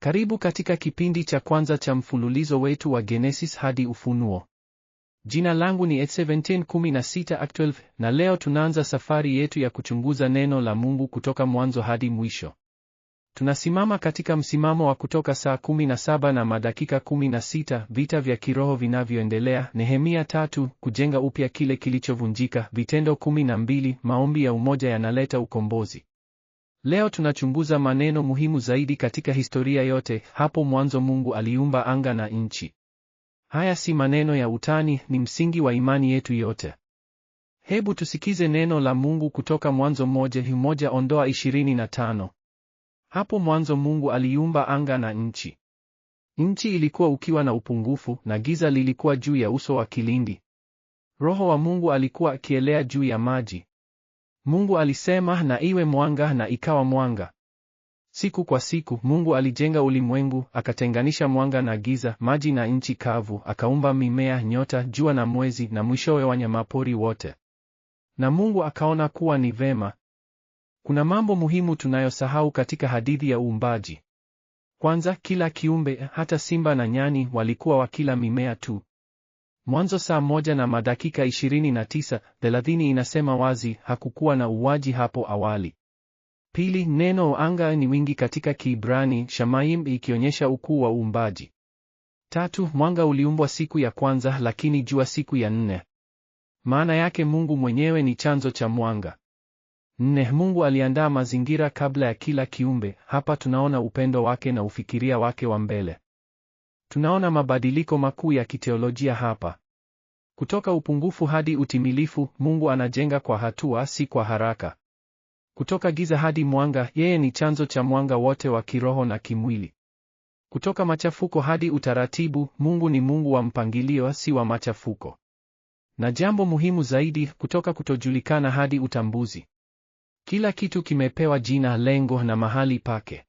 Karibu katika kipindi cha kwanza cha mfululizo wetu wa Genesis hadi Ufunuo. Jina langu ni Ed1716 na leo tunaanza safari yetu ya kuchunguza neno la Mungu kutoka mwanzo hadi mwisho. Tunasimama katika msimamo wa Kutoka saa 17 na madakika 16, vita vya kiroho vinavyoendelea, Nehemia 3, kujenga upya kile kilichovunjika, Vitendo 12, maombi ya umoja yanaleta ukombozi. Leo tunachunguza maneno muhimu zaidi katika historia yote. Hapo mwanzo Mungu aliumba anga na nchi. Haya si maneno ya utani, ni msingi wa imani yetu yote. Hebu tusikize neno la Mungu kutoka Mwanzo 1:25. Hapo mwanzo Mungu aliumba anga na nchi. Nchi ilikuwa ukiwa na upungufu, na giza lilikuwa juu ya uso wa kilindi. Roho wa Mungu alikuwa akielea juu ya maji. Mungu alisema, na iwe mwanga, na ikawa mwanga. Siku kwa siku Mungu alijenga ulimwengu, akatenganisha mwanga na giza, maji na nchi kavu, akaumba mimea, nyota, jua na mwezi, na mwishowe wanyamapori wote. Na Mungu akaona kuwa ni vema. Kuna mambo muhimu tunayosahau katika hadithi ya uumbaji. Kwanza, kila kiumbe, hata simba na nyani, walikuwa wakila mimea tu. Mwanzo saa 1 na madakika 29:30 inasema wazi, hakukuwa na uuaji hapo awali. Pili, neno anga ni wingi katika Kiebrania, Shamaim, ikionyesha ukuu wa uumbaji. Tatu, mwanga uliumbwa siku ya kwanza, lakini jua siku ya 4. Maana yake Mungu mwenyewe ni chanzo cha mwanga. 4, Mungu aliandaa mazingira kabla ya kila kiumbe. Hapa tunaona upendo wake na ufikiria wake wa mbele. Tunaona mabadiliko makuu ya kiteolojia hapa. Kutoka upungufu hadi utimilifu, Mungu anajenga kwa hatua, si kwa haraka. Kutoka giza hadi mwanga, yeye ni chanzo cha mwanga wote wa kiroho na kimwili. Kutoka machafuko hadi utaratibu, Mungu ni Mungu wa mpangilio, si wa machafuko. Na jambo muhimu zaidi, kutoka kutojulikana hadi utambuzi. Kila kitu kimepewa jina, lengo na mahali pake.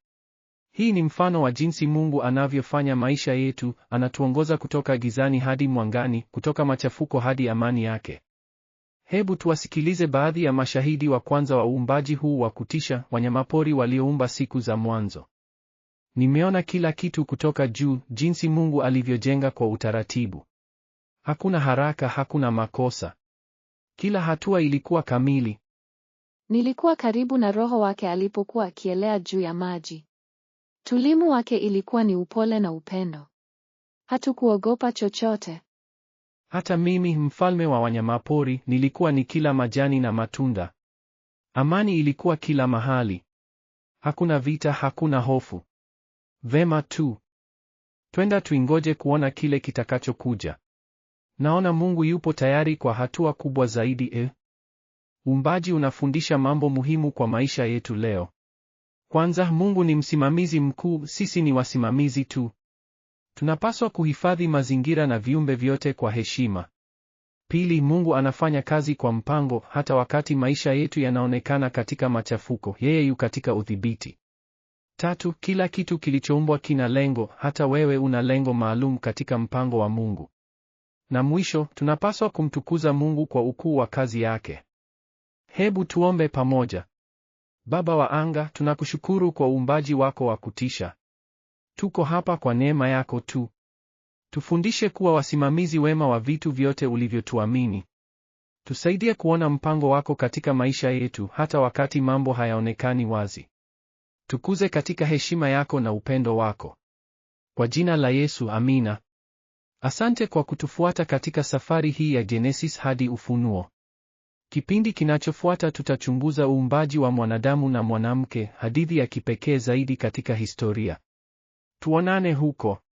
Hii ni mfano wa jinsi Mungu anavyofanya maisha yetu, anatuongoza kutoka gizani hadi mwangani, kutoka machafuko hadi amani yake. Hebu tuwasikilize baadhi ya mashahidi wa kwanza wa uumbaji huu wa kutisha, wanyamapori walioumba siku za mwanzo. Nimeona kila kitu kutoka juu, jinsi Mungu alivyojenga kwa utaratibu. Hakuna haraka, hakuna makosa. Kila hatua ilikuwa kamili. Nilikuwa karibu na Roho wake alipokuwa akielea juu ya maji. Tulimu wake ilikuwa ni upole na upendo. Hatukuogopa chochote. Hata mimi, mfalme wa wanyamapori, nilikuwa nikila majani na matunda. Amani ilikuwa kila mahali. Hakuna vita, hakuna hofu. Vema tu. Twenda tuingoje kuona kile kitakachokuja. Naona Mungu yupo tayari kwa hatua kubwa zaidi. Uumbaji unafundisha mambo muhimu kwa maisha yetu leo. Kwanza, Mungu ni msimamizi mkuu, sisi ni wasimamizi tu. Tunapaswa kuhifadhi mazingira na viumbe vyote kwa heshima. Pili, Mungu anafanya kazi kwa mpango, hata wakati maisha yetu yanaonekana katika machafuko, yeye yu katika udhibiti. Tatu, kila kitu kilichoumbwa kina lengo, hata wewe una lengo maalum katika mpango wa Mungu. Na mwisho, tunapaswa kumtukuza Mungu kwa ukuu wa kazi yake. Hebu tuombe pamoja. Baba wa anga, tunakushukuru kwa uumbaji wako wa kutisha. Tuko hapa kwa neema yako tu. Tufundishe kuwa wasimamizi wema wa vitu vyote ulivyotuamini. Tusaidie kuona mpango wako katika maisha yetu, hata wakati mambo hayaonekani wazi. Tukuze katika heshima yako na upendo wako. Kwa jina la Yesu, amina. Asante kwa kutufuata katika safari hii ya Genesis hadi Ufunuo. Kipindi kinachofuata tutachunguza uumbaji wa mwanadamu na mwanamke, hadithi ya kipekee zaidi katika historia. Tuonane huko.